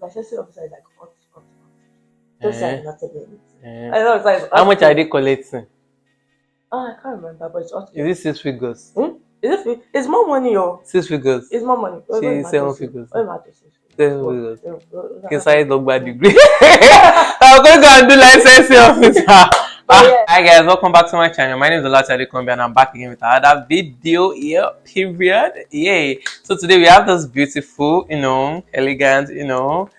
my session officer is like, hot. Don't say I'm not telling it. I know it's like, how much are they collecting? I can't remember, but it's hot. Is it 6 figures? Is it? It's more money, yo. 6 figures. It's more money. See, 7 figures. 7 figures. Inside Dogba degree. I'm going to go and do licensing officer. Hi guys, welcome back to my channel. My name is Olatiade Kombi and I'm back again with another video here, period. Yay. So today we have this beautiful, elegant, period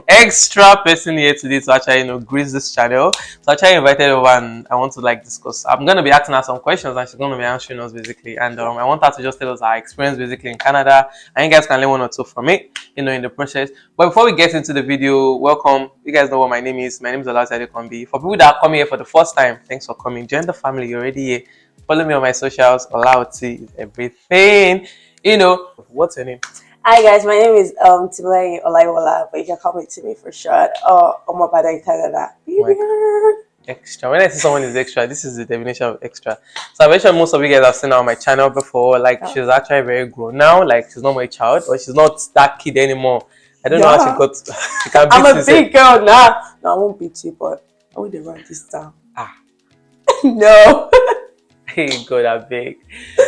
extra person here today to actually, grace this channel. So actually invited over and I want to discuss. I'm going to be asking her some questions and she's going to be answering us basically. And I want her to just tell us her experience basically in Canada. And you guys can learn one or two from it, in the process. But before we get into the video, welcome. You guys know what my name is. My name is Olatiade Kombi. For people that are coming here for the first time, thanks for coming. Join the family. You're already here. Follow me on my socials. Olauti is everything. What's your name? Hi guys, my name is Timlay Olaiwola, but you can call me Timmy for short. Omobada in Canada. Extra. When I see someone is extra, this is the definition of extra. So I mentioned most of you guys have seen her on my channel before. She's actually very grown now. She's not my child, or she's not that kid anymore. I don't know how she got. She can beat I'm a big girl now. No, I won't beat you, but I want to run this down. No. Hey God, I beg.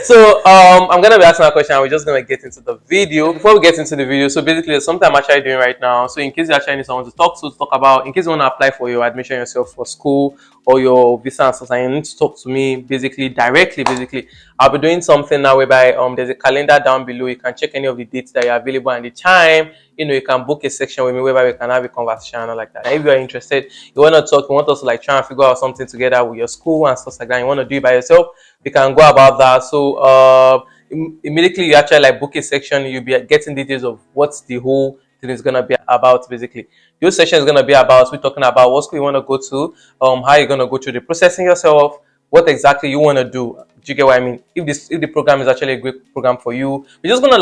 So I'm gonna be asking a question and we're just gonna get into the video. Before we get into the video, so basically there's something I'm actually doing right now. So in case you actually need someone to talk about, in case you want to apply for your admission yourself for school or your visa and stuff, and you need to talk to me directly. I'll be doing something now whereby there's a calendar down below. You can check any of the dates that are available and the time. You can book a section with me whereby we can have a conversation and all like that. And if you are interested, you want to talk, you want us to try and figure out something together with your school and stuff like that, you want to do it by yourself, we can go about that. So immediately you actually book a section, you'll be getting details of what the whole thing is going to be about basically. Your session is going to be about, we're talking about what school you want to go to, how you're going to go through the processing yourself, what exactly you want to do. Do you get what I mean? If the program is actually a great program for you, we're just gonna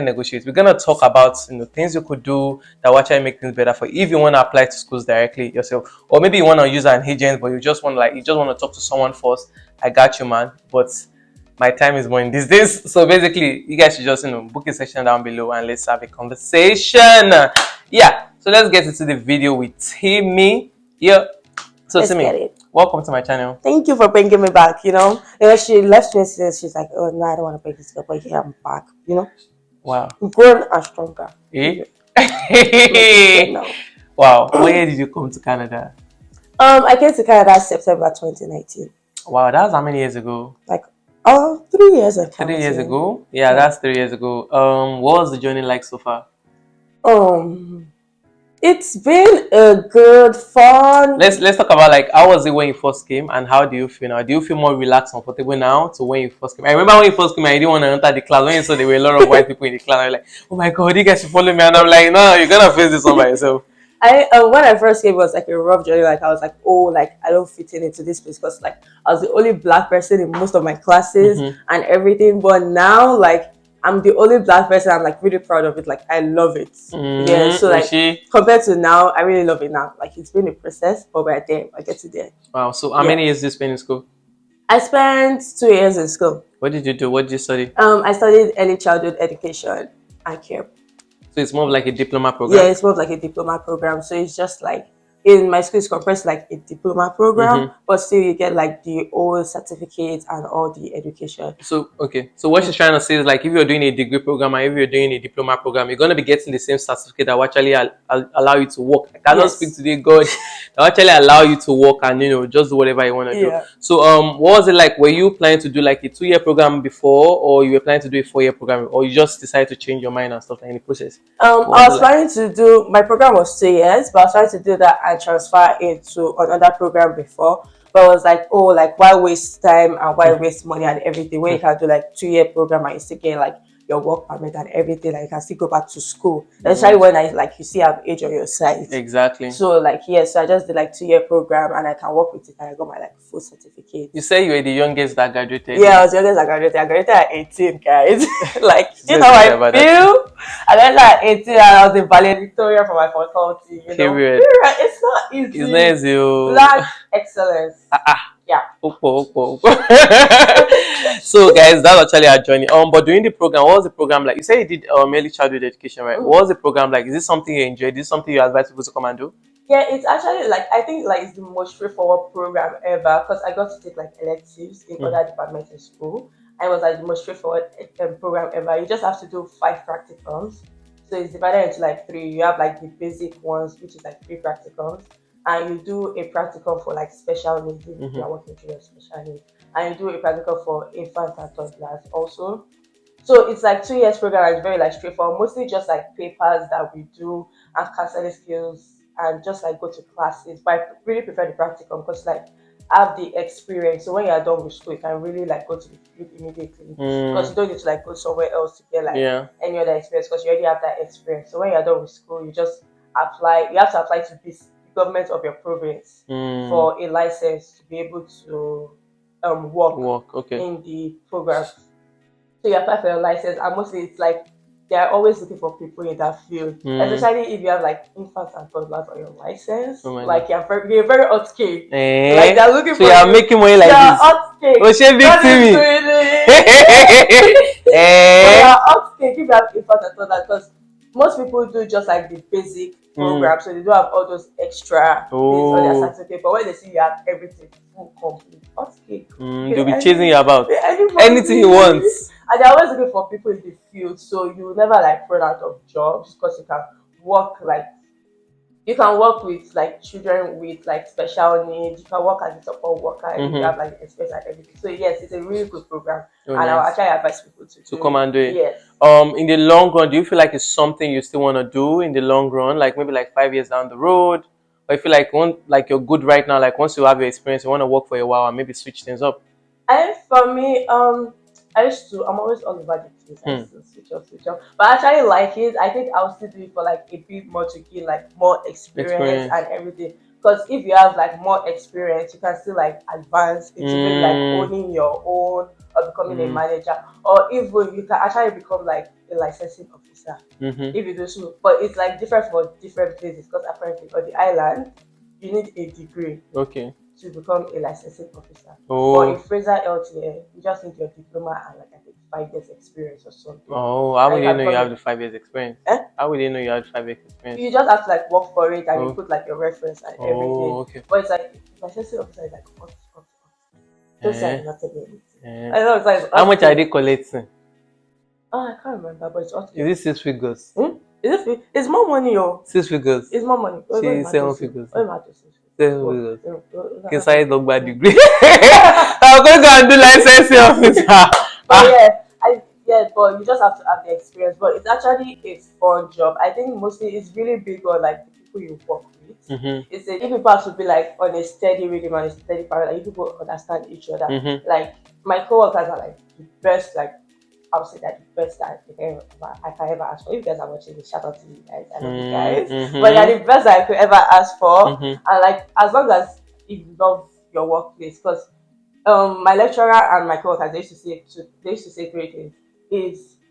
negotiate. We're gonna talk about things you could do that will actually make things better for you. If you want to apply to schools directly yourself, or maybe you want to use an agent, but you just want to talk to someone first. I got you, man. But my time is going these days, so basically, you guys should just book a section down below and let's have a conversation. Yeah. So let's get into the video with Timmy. Yeah. So Timmy, welcome to my channel. Thank you for bringing me back. She left me since she's like, oh no, I don't want to bring this up, but here I'm back. Wow. Grown and stronger. Wow. Where did you come to Canada? I came to Canada September 2019. Wow, that's how many years ago? 3 years ago. 3 years ago? Yeah, that's 3 years ago. What was the journey like so far? It's been a good fun. Let's talk about how was it when you first came and how do you feel now? Do you feel more relaxed, comfortable now to when you first came? I remember when you first came, I didn't want to enter the class. When you saw there were a lot of white people in the class, I was like, oh my God, you guys should follow me. And I'm like, no, you're gonna face this one by yourself. When I first came, it was a rough journey. I was like, I don't fit into this place because I was the only black person in most of my classes and everything. But now I'm the only black person. I'm really proud of it. I love it. Yeah. So compared to now, I really love it now. It's been a process, but we're there. I get to there. Wow. So how many years did you spend in school? I spent 2 years in school. What did you do? What did you study? I studied early childhood education and care. So it's more of a diploma program? Yeah, it's more of a diploma program. So it's just in my school, it's compressed a diploma program, but still you get the old certificate and all the education. So, okay. So what she's trying to say is if you're doing a degree program and if you're doing a diploma program, you're going to be getting the same certificate that will actually allow you to work. I cannot speak today, God. That will actually allow you to work and, just do whatever you want to do. So, what was it like? Were you planning to do a 2-year program before, or you were planning to do a 4-year program, or you just decided to change your mind and stuff in the process? I was planning to do, my program was 2 years, but I was trying to do that and transfer into another program before. But I was why waste time and why waste money and everything when you can do 2-year program and you still get your work permit and everything, you can still go back to school. Especially when you see I have age on your side. Exactly. So so I just did 2-year program and I can work with it and I got my full certificate. You say you were the youngest that graduated? Yeah, I was the youngest that graduated. I graduated at 18, guys. You know how I feel? I graduated at 18 and I was in valedictorian for my faculty. Period. It's not easy. It's not easy. excellence. Ah, ah. Yeah. Opo, opo, opo. So guys, that's actually our journey. But during the program, what was the program like? You said you did early childhood education, right? What was the program like? Is this something you enjoyed? Is this something you advise people to come and do? Yeah, it's actually like I think like it's the most straightforward program ever because I got to take like electives in Mm. other departments in school. And it was like the most straightforward program ever. You just have to do 5 practicums. So it's divided into like three. You have like the basic ones, which is like 3 practicums, and you do a practicum for like special needs if you Mm-hmm. are working with children with special needs, and you do a practicum for infants and toddlers also. So it's like 2 years program. It's very like straightforward, mostly just like papers that we do and counseling skills and just like go to classes. But I really prefer the practicum because like I have the experience. So when you're done with school, you can really like go to the field immediately because you Mm, don't need to like go somewhere else to get like yeah. any other experience because you already have that experience. So when you're done with school, you just apply. You have to apply to this government of your province Mm, for a license to be able to work work. Okay. in the program. So you apply for your license, and mostly it's like they are always looking for people in that field, Mm, especially if you have like infants and toddlers on your license. oh my god. Like you're very hot cake. Like Eh? they're looking So for you are you. making money like You're this? hot Oh, cake. she big Not to into me. it. But you're Eh? hot cake if you have infants and toddlers because most people do just like the basic Mm. program, so they don't have all those extra things on their Oh. certificate. But when they see you have everything full complete, hot cake. Mm, Okay, they'll be chasing you about anything you anybody. want. And they're always looking for people in the field, so you will never like run out of jobs because you can work like you can work with like children with like special needs. You can work as a support worker if you Mm-hmm. have like experience and everything. So yes, it's a really good program, Oh, and I'll nice. actually advise people to To do come it. and do it. Yes. In the long run, do you feel like it's something you still want to do in the long run, like maybe like 5 years down the road, or you feel like like you're good right now, like once you have your experience, you want to work for a while and maybe switch things up? And for me, I'm always all over the place. I Hmm. used to switch up. But I actually like it. I think I'll still do it for like a bit more to gain like more experience Experience. and everything. Because if you have like more experience, you can still like advance into maybe like Mm, owning your own or becoming a mm, manager. Or even you can actually become like a licensing officer mm-hmm. if you do so. But it's like different for different places because apparently on the island you need a degree Okay. to become a licensing officer. But in Oh, Fraser LTA, you just need your diploma and like I think 5 years experience or something. oh, how And would you you can know you become have a the 5 years experience? eh? How would you know you have 5 years experience? You just have to like work for it and you Oh, put like your reference and oh, everything. okay. But it's like licensing officer is like hot. Don't say Eh, I'm not telling you anything. eh. I know it's like How hot much are they cake. collecting? Oh, I can't remember, but it's hot Is cake. it 6 figures? Hmm? It's more money, oh. 6 figures? It's more money. What She am I to 7 figures. What am I to say? 7 figures. Can What? say dogba degree. I'm going to go and do licensing officer. But Ah. but you just have to have the experience. But it's actually a fun job. I think mostly it's really big on like the people you work with. Mhm. It's if people have to be like on a steady rhythm and a steady pattern, like if people understand each other. Mhm. Like my coworkers are like the best, like I would say that the best that I can ever ask for. If you guys are watching this, shout out to you guys. I love you guys. But Mhm. they're the best that I could ever ask for. Mhm. And like as long as you love your workplace, because my lecturer and my coworkers they used to say three things: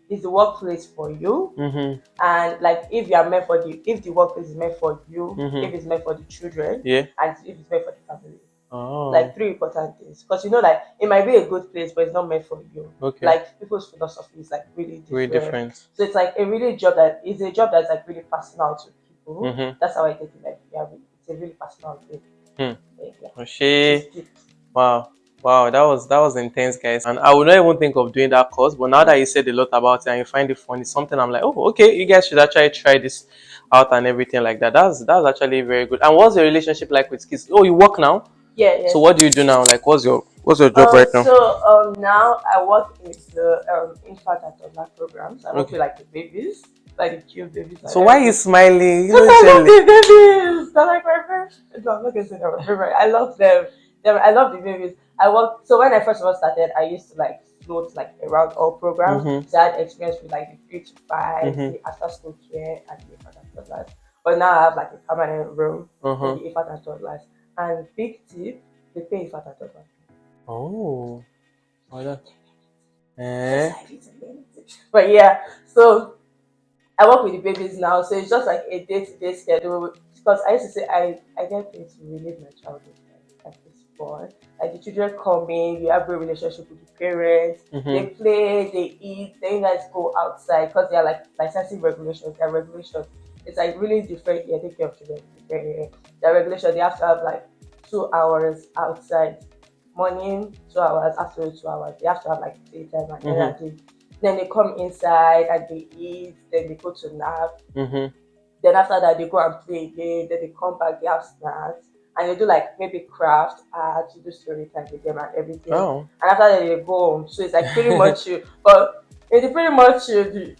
is the workplace for you, Mhm. and like if the workplace is meant for you, Mhm. if it's meant for the children, Yeah. and if it's meant for the family. Oh. Like three important things, because like it might be a good place, but it's not meant for you. Okay. Like people's philosophy is like really Very different, different. so it's like a really job that is a job that's like really personal to people. Mhm. That's how I take it. Like yeah, it's a really personal thing. Hmm. Yeah, which is Oshé. deep. Wow. Wow, that was intense, guys. And I would not even think of doing that course, but now that you said a lot about it and you find it funny, something I'm like, oh, okay, you guys should actually try this out and everything like that. That's actually very good. And what's your relationship like with kids? Oh, you work now? Yeah, So yes. what do you do now? Like, what's your job right now? Now I work in the infant and toddler programs. I work Okay. with like the babies, like the cute babies and So why are you everything. smiling? You Because know, I love Shirley. the babies. They're like my favorite. No, I'm not gonna say they're my favorite. I love them. I love the babies. I work. So when I first of all started, I used to like float like around all programs. Mhm. So I had experience with like the 3 to 5, Mhm. the after school care, and the infant and toddlers. But now I have like a permanent room in Uh-huh. the infant and toddlers. And big tip, they pay infant and toddlers. Oh. Oh, that. Yes, Eh. I did it. But yeah, so I work with the babies now, so it's just like a day-to-day schedule. Because I used to say I get paid to relive my childhood. fun. Like the children come in, you have great relationship with the parents. They play, they eat. Then you guys go outside because they are like licensing regulations. Their regulations. It's like really different. Yeah, take care of children. Their regulation. They have to have like 2 hours outside, morning 2 hours, afternoon 2 hours. They have to have like daytime and energy. Then they come inside and they eat. Then they go to nap. Then after that, they go and play again. Then they come back, they have snacks, and they do like maybe craft, art, you do story time with them and everything. Oh. And after that, they go home. So it's like pretty much you. But it's pretty much you.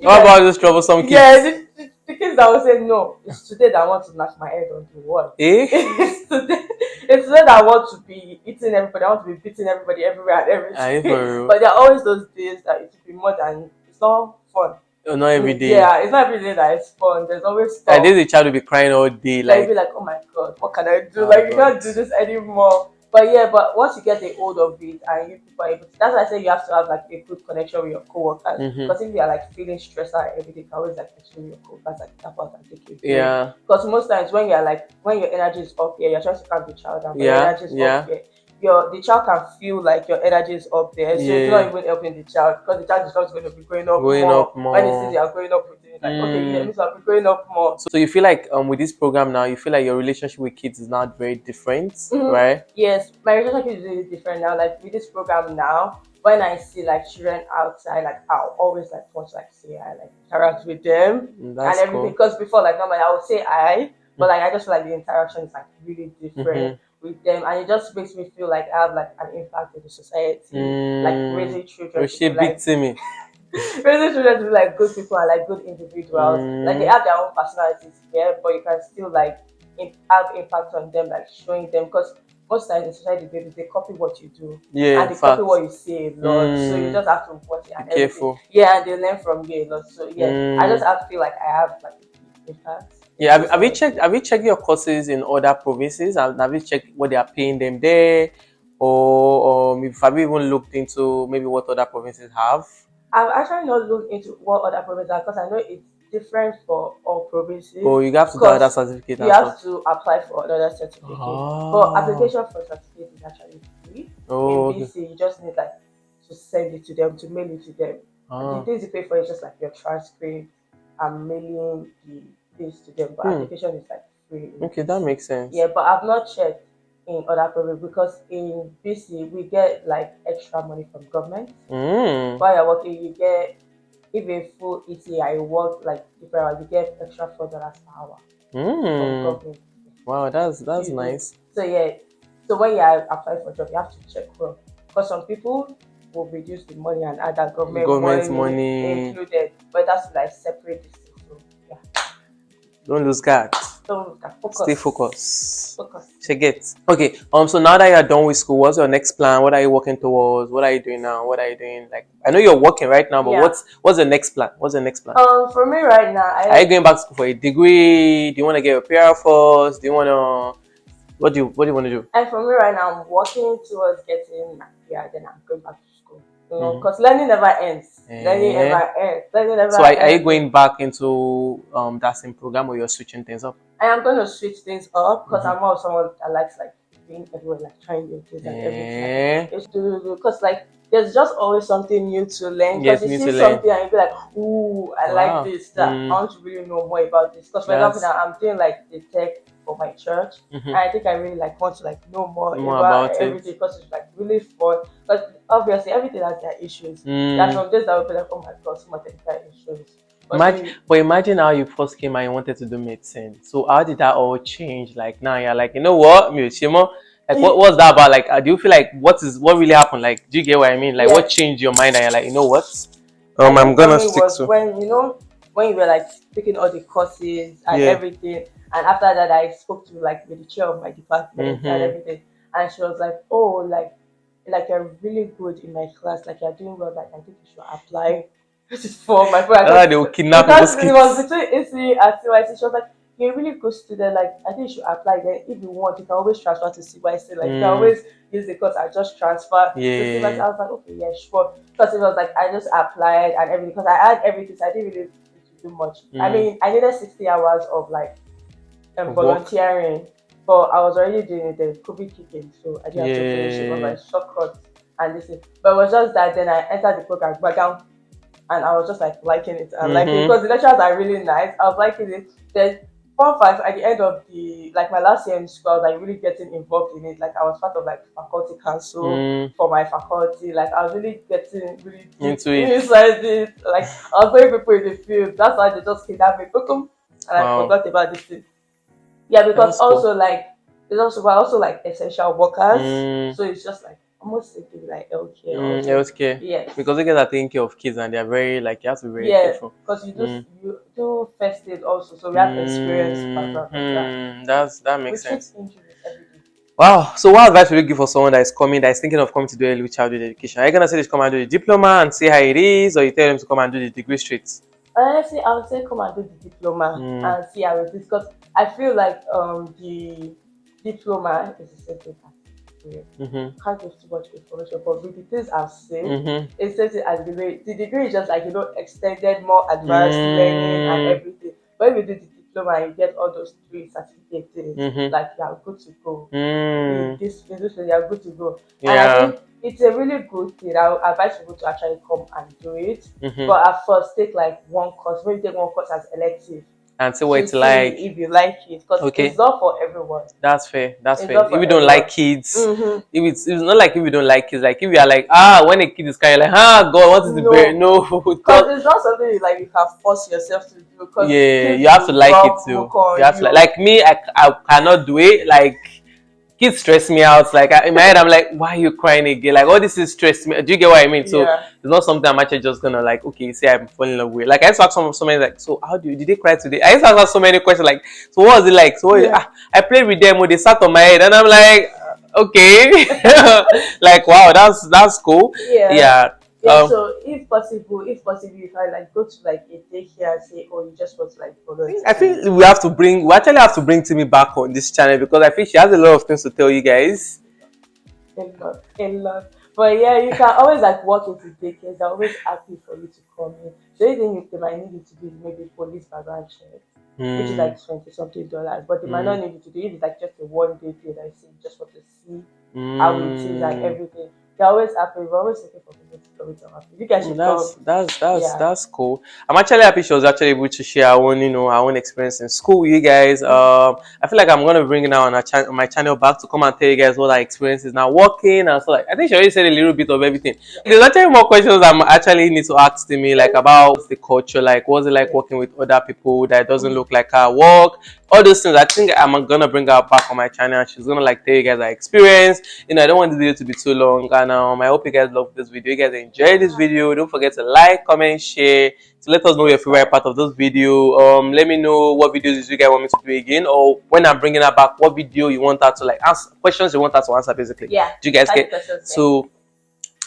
How about those troublesome kids? Yeah, the kids that will say no. It's today that I want to knock my head on the wall. Eh? It's today that I want to be eating everybody. I want to be beating everybody everywhere and everything. But there are always those days that it will be more than it's not fun. Oh, not every day. Yeah, it's not every day that it's fun. There's always stuff. I did the child will be crying all day. Like be like, oh my god, what can I do? Like you can't do this anymore. But yeah, but once you get the hold of it and you people are able to, that's why I say you have to have like a good connection with your coworkers. Because if you are like feeling stressed out and everything, you can always like explain your coworkers like tap out and take you. Yeah. Because most times when you're like when your energy is up here, you're trying to calm the child down, but your energy is up here. The child can feel like your energy is up there, so it's not even helping the child because the child is just going to be growing up more. When he sees you are growing up with it, like okay, yeah, means I'll be growing up more. So you feel like with this program now, you feel like your relationship with kids is not very different, right? Yes, my relationship is really different now. Like with this program now, when I see like children outside, like I'll always like want to like say I like interact with them and everything. Cool. Because before like normally I would say I, but like I just feel like the interaction is like really different. With them, and it just makes me feel like I have like an impact in the society, like raising children. Raising children to be like good people and like good individuals. Like they have their own personalities, yeah, but you can still like have impact on them, like showing them because most times in society they copy what you do, and they copy what you say a lot. So you just have to watch it and be careful. Yeah, and they learn from you a lot. So yeah, I just feel like I have like impact. Yeah, have you checked your courses in other provinces? Have you checked what they are paying them there, or maybe have you even looked into maybe what other provinces have? I've actually not looked into what other provinces have because I know it's different for all provinces. Oh, you have to do another certificate. You have to apply for another certificate. But application for certificate is actually free. In BC, you just need like to send it to them, to mail it to them. The things you pay for is just like your transcript and mailing the things to them. But application is like free. Okay, that makes sense. Yeah, but I've not checked in other provinces because in BC we get like extra money from government. While you're working, you get if a full ETA work like different hours, you get extra $4 per hour from government. Wow, that's nice. So yeah, so when you apply for a job, you have to check well because some people will reduce the money and add that government money included, but that's like separate this thing. So yeah. Don't lose guard. Focus. Stay focused. Check it. Okay. So now that you're done with school, what's your next plan? What are you working towards? What are you doing now? What are you doing? Like I know you're working right now, but what's the next plan? What's the next plan? For me right now, are you going back to school for a degree? Do you want to get a PR first? Do you want to? What do you want to do? And for me right now, I'm working towards getting my PR. Then I'm going back to school. Because learning never ends. Learning never ends. So are you going back into that same program or you're switching things up? I am going to switch things up because I'm more someone that likes like being everywhere, like trying new things and everything. Because like there's just always something new to learn. Because you see something and you be like, ooh, I like this. That I want to really know more about this. Because for example, now I'm doing like the tech for my church, and I think I really like want to like know more about everything because it's like really fun. But obviously, everything has their issues. There's some days that will be like, oh my god, so much technical issues. But imagine how you first came and you wanted to do medicine. So how did that all change? Like now you're like, you know what, like what's that about? Like do you feel like what really happened? Like do you get what I mean? Like what changed your mind and you're like, you know what? I'm gonna stick to when you were like picking all the courses and everything, and after that I spoke to like with the chair of my department and everything, and she was like, oh, like you're really good in my class, like you're doing well, like I think you should apply. This is for my friend. They will kidnap because it was between AC and CYC. She was like, you're a really good student. Like, I think you should apply. Then, if you want, you can always transfer to CYC. Like, you can always use the course and just transfer to CYC. I was like, okay, yeah, sure. Because it was like, I just applied and everything. Because I had everything, so I didn't really need to do much. I mean, I needed 60 hours of like volunteering. but I was already doing it. Then COVID kicked in, so I didn't have to finish it. But Yeah. like shortcut and this. But it was just that then I entered the program, but down, and I was just like liking it and liking it Mm-hmm. because the lecturers are really nice. I was liking it. Then fun fact, at the end of the like my last year in school, I was like really getting involved in it. Like I was part of like faculty council Mm, for my faculty. Like I was really getting really deep into it. inside it. Like I was going people in the field. That's why they just kidnapped me. Boom, and I Wow. forgot about this thing. Yeah, because That's cool. also like it's also we're also like essential workers. Mm, So it's just like almost thinking like okay also. healthcare. Yes. Because you guys are taking care of kids and they're very, like, you have to be very Yeah, careful. because Mm. you do first aid also, so we have experience background of that. That We makes treat sense. injuries every day. Wow. So what advice would you give for someone that is coming, that is thinking of coming to do early childhood education? Are you gonna say they should come and do the diploma and see how it is, or you tell them to come and do the degree straight? Honestly, I would say come and do the diploma Mm. and see how it is because I feel like the diploma is a certificate. Mm-hmm. Can't give too much information, but with the things I've seen, Mm-hmm. it says it as degree. The degree is just like extended, more advanced learning and Mm. everything. But if you do the diploma, you get all those three certificate things. Mm-hmm. Like you are good to go. Mm. In this way, you are good to go. And I Yeah. think it's a really good thing. I would advise people to actually come and do it. Mm-hmm. But at first, take like one course. Maybe take one course as elective And see what to it's see like. if you like it. Because it's Okay. not for everyone. That's fair. That's It's fair. not If for you don't like everyone. kids, Mm-hmm. if it's not like if you don't like kids, like if you are like, when a kid is crying, like, God, what is the bear? No, No, because it's not something you can force yourself to do. Because yeah, kids you have to will like it rub too. muck You on have to you. like me. I cannot do it. Like, kids stress me out. Like, in my head, I'm like, why are you crying again? Like, all this is stress me. Do you get what I mean? So Yeah. it's not something I'm actually just gonna like. Okay, say I'm falling in love with. Like, I used to ask so many like, so how did they cry today? I used to ask so many questions like, so what was it like? So what is it? Yeah. I played with them when they sat on my head, and I'm like, okay, like, wow, that's cool. Yeah. Yeah. Yeah, so if possible, you can like go to like a daycare and say, oh, you just want to like I volunteer. think we actually have to bring Timmy back on this channel because I think she has a lot of things to tell you guys. A lot, a lot. But yeah, you can always like walk into daycares. They're always happy for you to come in. The only thing they might need you to do is maybe police background check, which is Hmm. like $20 something. But they might Hmm. not need you to do it. If it's like just a 1 day thing that you say you just want to see how it is and Hmm. everything. They're always happy. We're always looking for people to come into our office. You guys should That's come. that's that's Yeah. that's cool. I'm actually happy she was actually able to share her own, her own experience in school with you guys. I feel like I'm gonna bring it now on, on my channel back to come and tell you guys what our experience is now working and so like I think she already said a little bit of everything. There's actually more questions I'm actually need to ask to me like about what's the culture like, what's it like Yeah. working with other people that doesn't look like her work, all those things. I think I'm gonna bring her back on my channel and she's gonna like tell you guys her experience. I don't want this video to be too long, and I hope you guys love this video. You guys enjoy this video. Don't forget to like, comment, share. So let us know your favorite part of this video. Let me know what videos you guys want me to do again, or when I'm bringing her back, what video you want her to like answer, questions you want her to answer, basically. Yeah. Do you guys get? So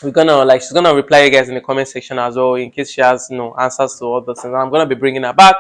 we're gonna like she's gonna reply you guys in the comment section as well in case she has answers to all those things. I'm gonna be bringing her back.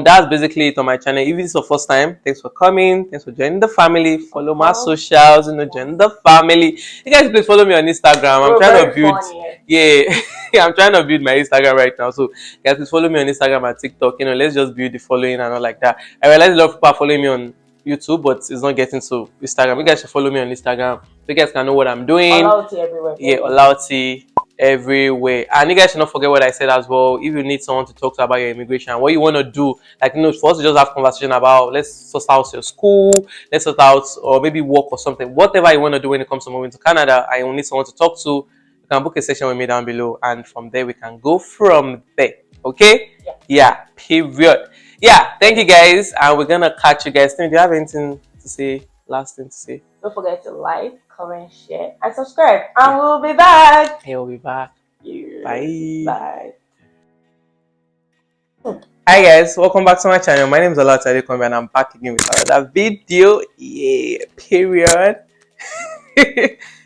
That's basically it on my channel. If this is your first time, thanks for coming, thanks for joining the family. Follow my socials, join the family. You guys please follow me on Instagram. I'm We're trying to very build funny. yeah I'm trying to build my Instagram right now. So guys please follow me on Instagram and TikTok. Let's just build the following and all like that. I realize a lot of people are following me on YouTube, but it's not getting to Instagram. You guys should follow me on Instagram so you guys can know what I'm doing. Allowed everywhere. Yeah, Olauti everywhere. And you guys should not forget what I said as well. If you need someone to talk to about your immigration, what you want to do, like for us to just have conversation about, let's sort out your school, let's sort out or maybe work or something, whatever you want to do when it comes to moving to Canada, I will need someone to talk to. You can book a session with me down below, and from there we can go from there. Okay? Yeah. Period. Yeah. Thank you guys, and we're gonna catch you guys. Do you have anything to say? Last thing to say? Don't forget to like, comment, share, and subscribe. And we'll be back. Hey, we'll be back. Yeah. Bye. Bye. Hi guys, welcome back to my channel. My name is Olauti and I'm back again with another video. Yeah, period.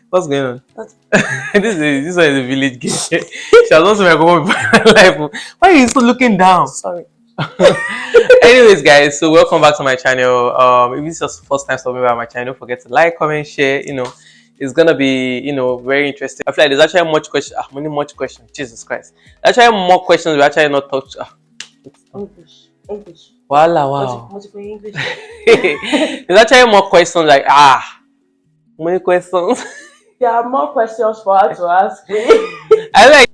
What's going on? This one is a village game. She has not seen my come before life. Why are you still looking down? Sorry. Anyways, guys, so welcome back to my channel. If this is your first time stopping by my channel, don't forget to like, comment, share. It's gonna be very interesting. I feel like there's actually much question. Much question. Jesus Christ. Actually, more questions we actually not touched. English. English. Voila, wow. What's it for English? There's actually more questions like many questions. There are more questions for her to ask me. I like